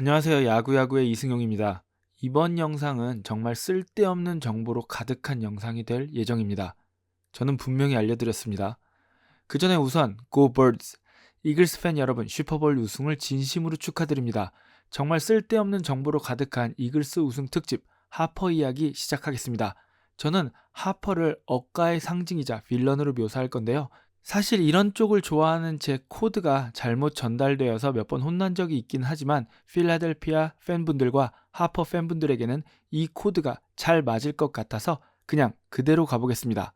안녕하세요. 야구야구의 이승용입니다. 이번 영상은 정말 쓸데없는 정보로 가득한 영상이 될 예정입니다. 저는 분명히 알려드렸습니다. 그 전에 우선 Go Birds! 이글스 팬 여러분, 슈퍼볼 우승을 진심으로 축하드립니다. 정말 쓸데없는 정보로 가득한 이글스 우승 특집 하퍼 이야기 시작하겠습니다. 저는 하퍼를 억가의 상징이자 빌런으로 묘사할 건데요. 사실 이런 쪽을 좋아하는 제 코드가 잘못 전달되어서 몇 번 혼난 적이 있긴 하지만 필라델피아 팬분들과 하퍼 팬분들에게는 이 코드가 잘 맞을 것 같아서 그냥 그대로 가보겠습니다.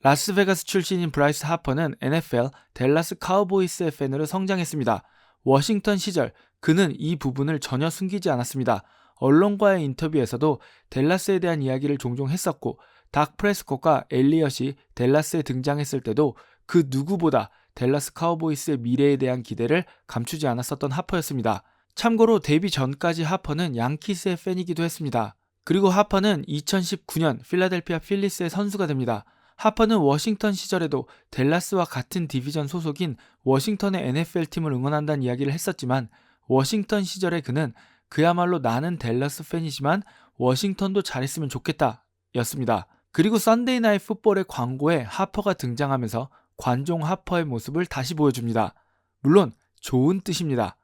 라스베가스 출신인 브라이스 하퍼는 NFL 댈러스 카우보이스의 팬으로 성장했습니다. 워싱턴 시절 그는 이 부분을 전혀 숨기지 않았습니다. 언론과의 인터뷰에서도 댈러스에 대한 이야기를 종종 했었고 닥 프레스콧과 엘리엇이 댈러스에 등장했을 때도 그 누구보다 댈러스 카우보이스의 미래에 대한 기대를 감추지 않았었던 하퍼였습니다. 참고로 데뷔 전까지 하퍼는 양키스의 팬이기도 했습니다. 그리고 하퍼는 2019년 필라델피아 필리스의 선수가 됩니다. 하퍼는 워싱턴 시절에도 댈러스와 같은 디비전 소속인 워싱턴의 NFL팀을 응원한다는 이야기를 했었지만 워싱턴 시절에 그는 그야말로 나는 댈러스 팬이지만 워싱턴도 잘했으면 좋겠다 였습니다. 그리고 썬데이 나잇 풋볼의 광고에 하퍼가 등장하면서 관종 하퍼의 모습을 다시 보여줍니다. 물론 좋은 뜻입니다.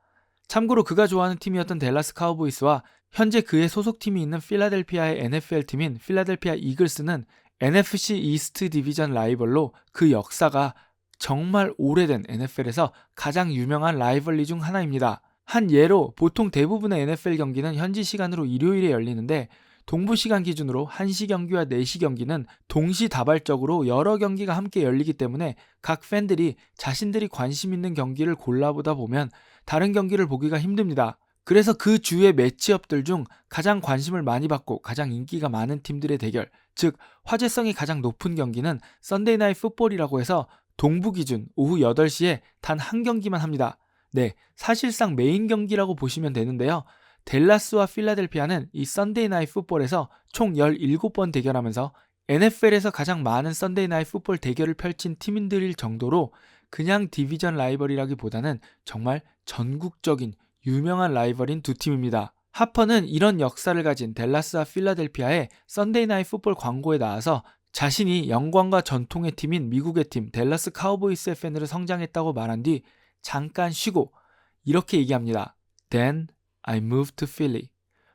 참고로 그가 좋아하는 팀이었던 댈러스 카우보이스와 현재 그의 소속팀이 있는 필라델피아의 NFL팀인 필라델피아 이글스는 NFC 이스트 디비전 라이벌로 그 역사가 정말 오래된 NFL에서 가장 유명한 라이벌리 중 하나입니다. 한 예로 보통 대부분의 NFL 경기는 현지 시간으로 일요일에 열리는데 동부 시간 기준으로 1시 경기와 4시 경기는 동시다발적으로 여러 경기가 함께 열리기 때문에 각 팬들이 자신들이 관심 있는 경기를 골라보다 보면 다른 경기를 보기가 힘듭니다. 그래서 그 주의 매치업들 중 가장 관심을 많이 받고 가장 인기가 많은 팀들의 대결, 즉 화제성이 가장 높은 경기는 썬데이 나잇 풋볼이라고 해서 동부 기준 오후 8시에 단 한 경기만 합니다. 네, 사실상 메인 경기라고 보시면 되는데요. 댈러스와 필라델피아는 이 썬데이 나잇 풋볼에서 총 17번 대결하면서 NFL에서 가장 많은 썬데이 나잇 풋볼 대결을 펼친 팀들일 정도로 그냥 디비전 라이벌이라기보다는 정말 전국적인 유명한 라이벌인 두 팀입니다. 하퍼는 이런 역사를 가진 댈러스와 필라델피아의 썬데이 나잇 풋볼 광고에 나와서 자신이 영광과 전통의 팀인 미국의 팀 댈러스 카우보이스의 팬으로 성장했다고 말한 뒤 잠깐 쉬고 이렇게 얘기합니다. Then I moved to Philly.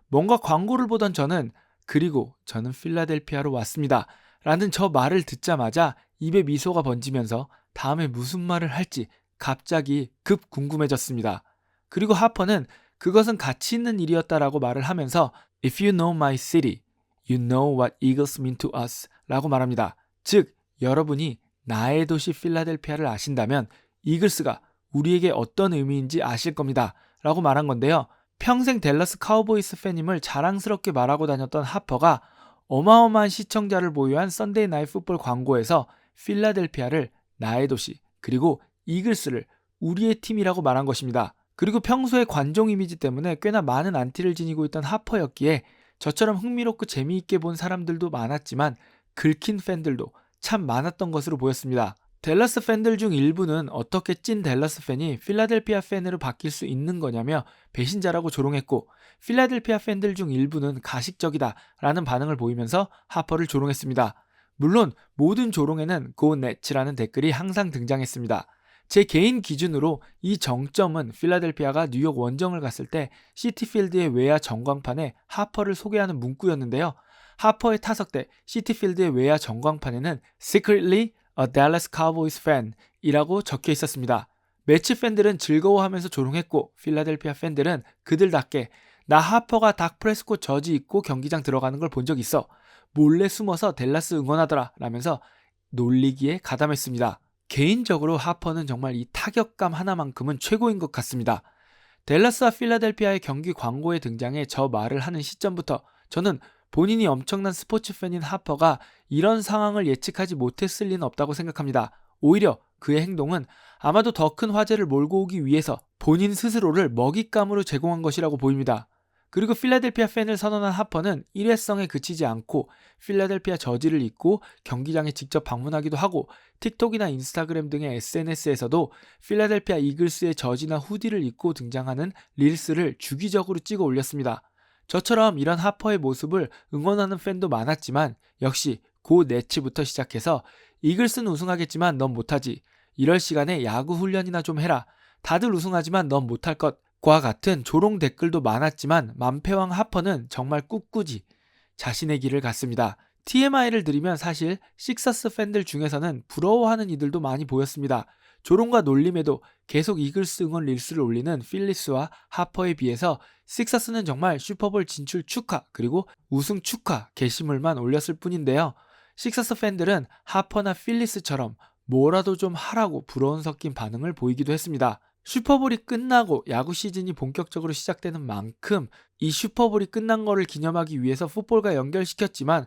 뭔가 광고를 보던 저는 그리고 저는 필라델피아로 왔습니다. 라는 저 말을 듣자마자 입에 미소가 번지면서 다음에 무슨 말을 할지 갑자기 급 궁금해졌습니다. 그리고 하퍼는 그것은 가치 있는 일이었다라고 말을 하면서 If you know my city, you know what Eagles mean to us 라고 말합니다. 즉, 여러분이 나의 도시 필라델피아를 아신다면 이글스가 우리에게 어떤 의미인지 아실 겁니다. 라고 말한 건데요. 평생 댈러스 카우보이스 팬임을 자랑스럽게 말하고 다녔던 하퍼가 어마어마한 시청자를 보유한 썬데이 나잇 풋볼 광고에서 필라델피아를 나의 도시 그리고 이글스를 우리의 팀이라고 말한 것입니다. 그리고 평소에 관종 이미지 때문에 꽤나 많은 안티를 지니고 있던 하퍼였기에 저처럼 흥미롭고 재미있게 본 사람들도 많았지만 긁힌 팬들도 참 많았던 것으로 보였습니다. 댈러스 팬들 중 일부는 어떻게 찐 댈러스 팬이 필라델피아 팬으로 바뀔 수 있는 거냐며 배신자라고 조롱했고 필라델피아 팬들 중 일부는 가식적이다 라는 반응을 보이면서 하퍼를 조롱했습니다. 물론 모든 조롱에는 Go Nets라는 댓글이 항상 등장했습니다. 제 개인 기준으로 이 정점은 필라델피아가 뉴욕 원정을 갔을 때 시티필드의 외야 전광판에 하퍼를 소개하는 문구였는데요. 하퍼의 타석 때 시티필드의 외야 전광판에는 Secretly a Dallas Cowboys fan 이라고 적혀 있었습니다. 매치 팬들은 즐거워하면서 조롱했고 필라델피아 팬들은 그들답게 나 하퍼가 닥 프레스콧 저지 입고 경기장 들어가는 걸 본 적 있어. 몰래 숨어서 댈러스 응원하더라 라면서 놀리기에 가담했습니다. 개인적으로 하퍼는 정말 이 타격감 하나만큼은 최고인 것 같습니다. 댈러스와 필라델피아의 경기 광고에 등장해 저 말을 하는 시점부터 저는 본인이 엄청난 스포츠 팬인 하퍼가 이런 상황을 예측하지 못했을 리는 없다고 생각합니다. 오히려 그의 행동은 아마도 더 큰 화제를 몰고 오기 위해서 본인 스스로를 먹잇감으로 제공한 것이라고 보입니다. 그리고 필라델피아 팬을 선언한 하퍼는 일회성에 그치지 않고 필라델피아 저지를 입고 경기장에 직접 방문하기도 하고 틱톡이나 인스타그램 등의 SNS에서도 필라델피아 이글스의 저지나 후디를 입고 등장하는 릴스를 주기적으로 찍어 올렸습니다. 저처럼 이런 하퍼의 모습을 응원하는 팬도 많았지만 역시 고 네츠부터 시작해서 이글스는 우승하겠지만 넌 못하지. 이럴 시간에 야구 훈련이나 좀 해라. 다들 우승하지만 넌 못할 것과 같은 조롱 댓글도 많았지만 만패왕 하퍼는 정말 꿋꿋이 자신의 길을 갔습니다. TMI를 드리면 사실 식서스 팬들 중에서는 부러워하는 이들도 많이 보였습니다. 조롱과 놀림에도 계속 이글스 응원 릴스를 올리는 필리스와 하퍼에 비해서 식서스는 정말 슈퍼볼 진출 축하 그리고 우승 축하 게시물만 올렸을 뿐인데요. 식서스 팬들은 하퍼나 필리스처럼 뭐라도 좀 하라고 부러움 섞인 반응을 보이기도 했습니다. 슈퍼볼이 끝나고 야구 시즌이 본격적으로 시작되는 만큼 이 슈퍼볼이 끝난 거를 기념하기 위해서 풋볼과 연결시켰지만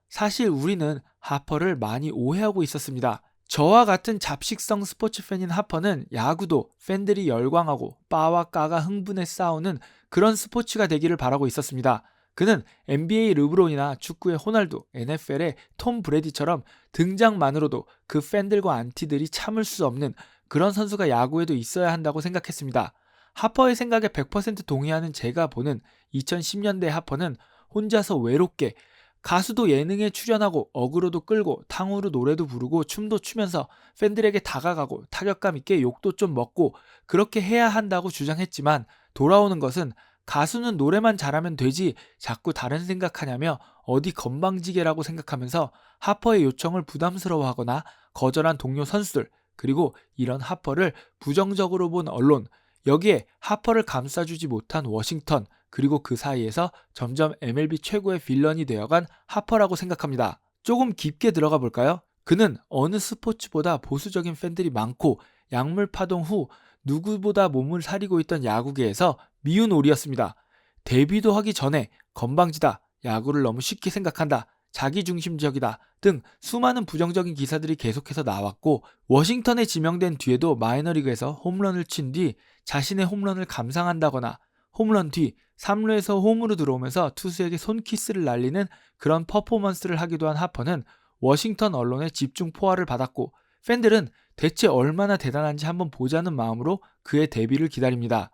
사실 우리는 하퍼를 많이 오해하고 있었습니다. 저와 같은 잡식성 스포츠 팬인 하퍼는 야구도 팬들이 열광하고 빠와 까가 흥분해 싸우는 그런 스포츠가 되기를 바라고 있었습니다. 그는 NBA 르브론이나 축구의 호날두, NFL의 톰 브래디처럼 등장만으로도 그 팬들과 안티들이 참을 수 없는 그런 선수가 야구에도 있어야 한다고 생각했습니다. 하퍼의 생각에 100% 동의하는 제가 보는 2010년대 하퍼는 혼자서 외롭게 가수도 예능에 출연하고 어그로도 끌고 탕후루 노래도 부르고 춤도 추면서 팬들에게 다가가고 타격감 있게 욕도 좀 먹고 그렇게 해야 한다고 주장했지만 돌아오는 것은 가수는 노래만 잘하면 되지 자꾸 다른 생각하냐며 어디 건방지게라고 생각하면서 하퍼의 요청을 부담스러워하거나 거절한 동료 선수들 그리고 이런 하퍼를 부정적으로 본 언론 여기에 하퍼를 감싸주지 못한 워싱턴 그리고 그 사이에서 점점 MLB 최고의 빌런이 되어간 하퍼라고 생각합니다. 조금 깊게 들어가 볼까요? 그는 어느 스포츠보다 보수적인 팬들이 많고 약물 파동 후 누구보다 몸을 사리고 있던 야구계에서 미운 오리였습니다. 데뷔도 하기 전에 건방지다, 야구를 너무 쉽게 생각한다, 자기중심적이다 등 수많은 부정적인 기사들이 계속해서 나왔고 워싱턴에 지명된 뒤에도 마이너리그에서 홈런을 친 뒤 자신의 홈런을 감상한다거나 홈런 뒤 3루에서 홈으로 들어오면서 투수에게 손키스를 날리는 그런 퍼포먼스를 하기도 한 하퍼는 워싱턴 언론의 집중 포화를 받았고 팬들은 대체 얼마나 대단한지 한번 보자는 마음으로 그의 데뷔를 기다립니다.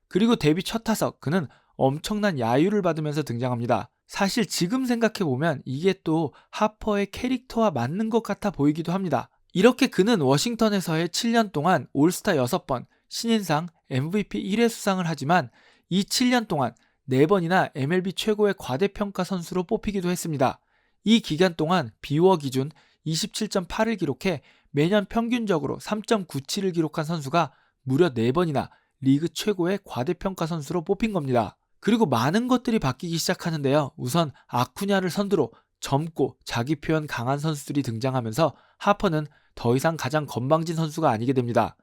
그리고 데뷔 첫 타석 그는 엄청난 야유를 받으면서 등장합니다. 사실 지금 생각해보면 이게 또 하퍼의 캐릭터와 맞는 것 같아 보이기도 합니다. 이렇게 그는 워싱턴에서의 7년 동안 올스타 6번, 신인상 MVP 1회 수상을 하지만 이 7년 동안 4번이나 MLB 최고의 과대평가 선수로 뽑히기도 했습니다. 이 기간 동안 비워 기준 27.8을 기록해 매년 평균적으로 3.97을 기록한 선수가 무려 4번이나 리그 최고의 과대평가 선수로 뽑힌 겁니다. 그리고 많은 것들이 바뀌기 시작하는데요. 우선 아쿠냐를 선두로 젊고 자기 표현 강한 선수들이 등장하면서 하퍼는 더 이상 가장 건방진 선수가 아니게 됩니다.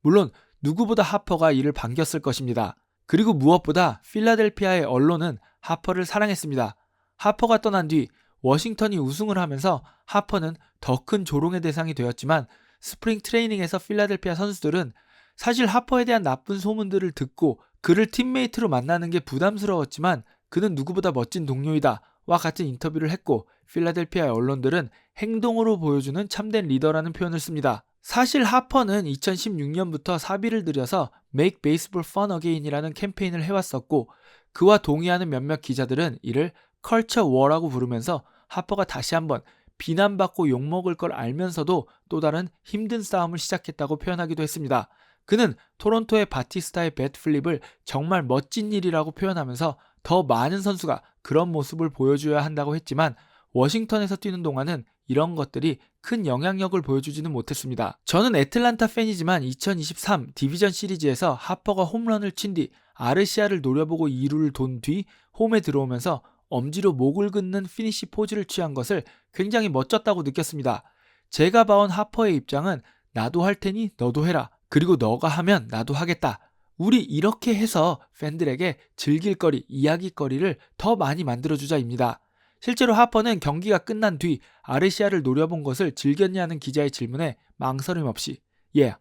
물론 누구보다 하퍼가 이를 반겼을 것입니다. 그리고 무엇보다 필라델피아의 언론은 하퍼를 사랑했습니다. 하퍼가 떠난 뒤 워싱턴이 우승을 하면서 하퍼는 더 큰 조롱의 대상이 되었지만 스프링 트레이닝에서 필라델피아 선수들은 사실 하퍼에 대한 나쁜 소문들을 듣고 그를 팀메이트로 만나는 게 부담스러웠지만 그는 누구보다 멋진 동료이다 와 같은 인터뷰를 했고 필라델피아의 언론들은 행동으로 보여주는 참된 리더라는 표현을 씁니다. 사실 하퍼는 2016년부터 사비를 들여서 Make Baseball Fun Again이라는 캠페인을 해왔었고 그와 동의하는 몇몇 기자들은 이를 컬처 워라고 부르면서 하퍼가 다시 한번 비난받고 욕먹을 걸 알면서도 또 다른 힘든 싸움을 시작했다고 표현하기도 했습니다. 그는 토론토의 바티스타의 배트 플립을 정말 멋진 일이라고 표현하면서 더 많은 선수가 그런 모습을 보여줘야 한다고 했지만 워싱턴에서 뛰는 동안은 이런 것들이 큰 영향력을 보여주지는 못했습니다. 저는 애틀란타 팬이지만 2023 디비전 시리즈에서 하퍼가 홈런을 친 뒤 아르시아를 노려보고 2루를 돈 뒤 홈에 들어오면서 엄지로 목을 긋는 피니시 포즈를 취한 것을 굉장히 멋졌다고 느꼈습니다. 제가 봐온 하퍼의 입장은 나도 할 테니 너도 해라. 그리고 너가 하면 나도 하겠다. 우리 이렇게 해서 팬들에게 즐길 거리, 이야기거리를 더 많이 만들어주자입니다. 실제로 하퍼는 경기가 끝난 뒤 아르시아를 노려본 것을 즐겼냐는 기자의 질문에 망설임 없이 Yeah,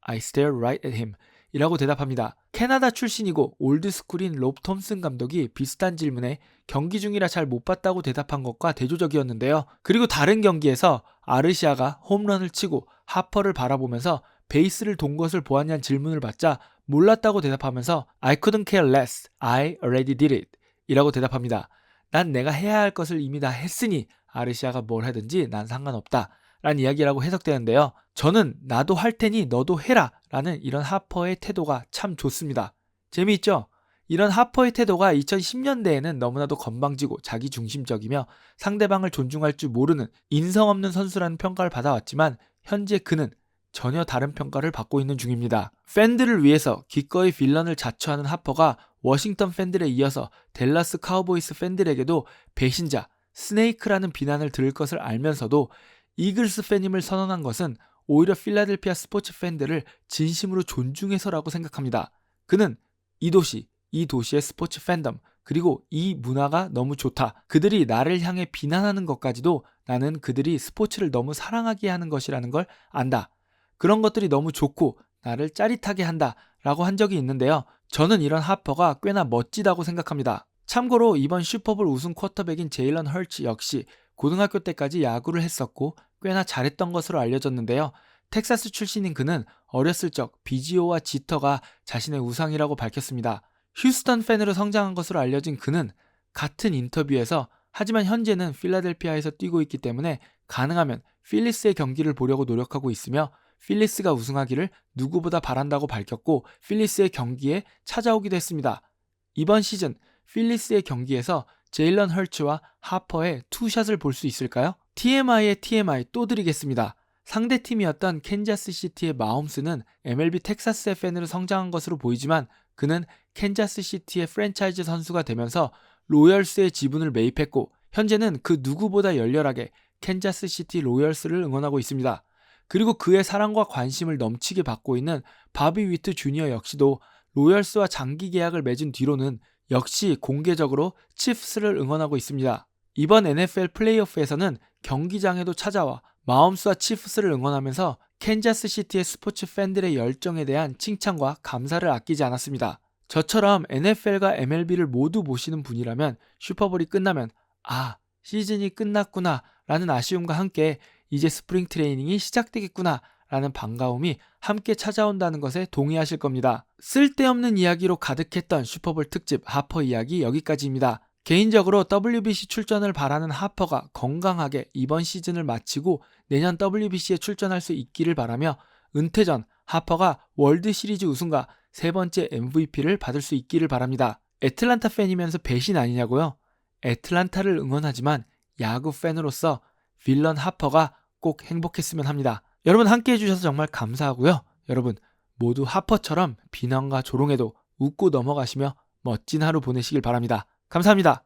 I stared right at him 이라고 대답합니다. 캐나다 출신이고 올드스쿨인 롭 톰슨 감독이 비슷한 질문에 경기 중이라 잘 못 봤다고 대답한 것과 대조적이었는데요. 그리고 다른 경기에서 아르시아가 홈런을 치고 하퍼를 바라보면서 베이스를 돈 것을 보았냐는 질문을 받자 몰랐다고 대답하면서 I couldn't care less, I already did it 이라고 대답합니다. 난 내가 해야 할 것을 이미 다 했으니 아르시아가 뭘 하든지 난 상관없다 라는 이야기라고 해석되는데요. 저는 나도 할 테니 너도 해라 라는 이런 하퍼의 태도가 참 좋습니다. 재미있죠? 이런 하퍼의 태도가 2010년대에는 너무나도 건방지고 자기중심적이며 상대방을 존중할 줄 모르는 인성 없는 선수라는 평가를 받아왔지만 현재 그는 전혀 다른 평가를 받고 있는 중입니다. 팬들을 위해서 기꺼이 빌런을 자처하는 하퍼가 워싱턴 팬들에 이어서 댈러스 카우보이스 팬들에게도 배신자, 스네이크라는 비난을 들을 것을 알면서도 이글스 팬임을 선언한 것은 오히려 필라델피아 스포츠 팬들을 진심으로 존중해서라고 생각합니다. 그는 이 도시의 스포츠 팬덤, 그리고 이 문화가 너무 좋다. 그들이 나를 향해 비난하는 것까지도 나는 그들이 스포츠를 너무 사랑하게 하는 것이라는 걸 안다. 그런 것들이 너무 좋고 나를 짜릿하게 한다 라고 한 적이 있는데요. 저는 이런 하퍼가 꽤나 멋지다고 생각합니다. 참고로 이번 슈퍼볼 우승 쿼터백인 제일런 헐츠 역시 고등학교 때까지 야구를 했었고 꽤나 잘했던 것으로 알려졌는데요. 텍사스 출신인 그는 어렸을 적 비지오와 지터가 자신의 우상이라고 밝혔습니다. 휴스턴 팬으로 성장한 것으로 알려진 그는 같은 인터뷰에서 하지만 현재는 필라델피아에서 뛰고 있기 때문에 가능하면 필리스의 경기를 보려고 노력하고 있으며 필리스가 우승하기를 누구보다 바란다고 밝혔고 필리스의 경기에 찾아오기도 했습니다. 이번 시즌 필리스의 경기에서 제일런 헐츠와 하퍼의 투샷을 볼 수 있을까요? TMI의 TMI 또 드리겠습니다. 상대팀이었던 캔자스시티의 마홈스는 MLB 텍사스의 팬으로 성장한 것으로 보이지만 그는 캔자스시티의 프랜차이즈 선수가 되면서 로열스의 지분을 매입했고 현재는 그 누구보다 열렬하게 캔자스시티 로열스를 응원하고 있습니다. 그리고 그의 사랑과 관심을 넘치게 받고 있는 바비 위트 주니어 역시도 로열스와 장기 계약을 맺은 뒤로는 역시 공개적으로 치프스를 응원하고 있습니다. 이번 NFL 플레이오프에서는 경기장에도 찾아와 마홈스와 치프스를 응원하면서 캔자스시티의 스포츠 팬들의 열정에 대한 칭찬과 감사를 아끼지 않았습니다. 저처럼 NFL과 MLB를 모두 보시는 분이라면 슈퍼볼이 끝나면 아, 시즌이 끝났구나 라는 아쉬움과 함께 이제 스프링 트레이닝이 시작되겠구나 라는 반가움이 함께 찾아온다는 것에 동의하실 겁니다. 쓸데없는 이야기로 가득했던 슈퍼볼 특집 하퍼 이야기 여기까지입니다. 개인적으로 WBC 출전을 바라는 하퍼가 건강하게 이번 시즌을 마치고 내년 WBC에 출전할 수 있기를 바라며 은퇴 전 하퍼가 월드 시리즈 우승과 세 번째 MVP를 받을 수 있기를 바랍니다. 애틀란타 팬이면서 배신 아니냐고요? 애틀란타를 응원하지만 야구 팬으로서 빌런 하퍼가 꼭 행복했으면 합니다. 여러분 함께 해주셔서 정말 감사하고요. 여러분 모두 하퍼처럼 비난과 조롱에도 웃고 넘어가시며 멋진 하루 보내시길 바랍니다. 감사합니다.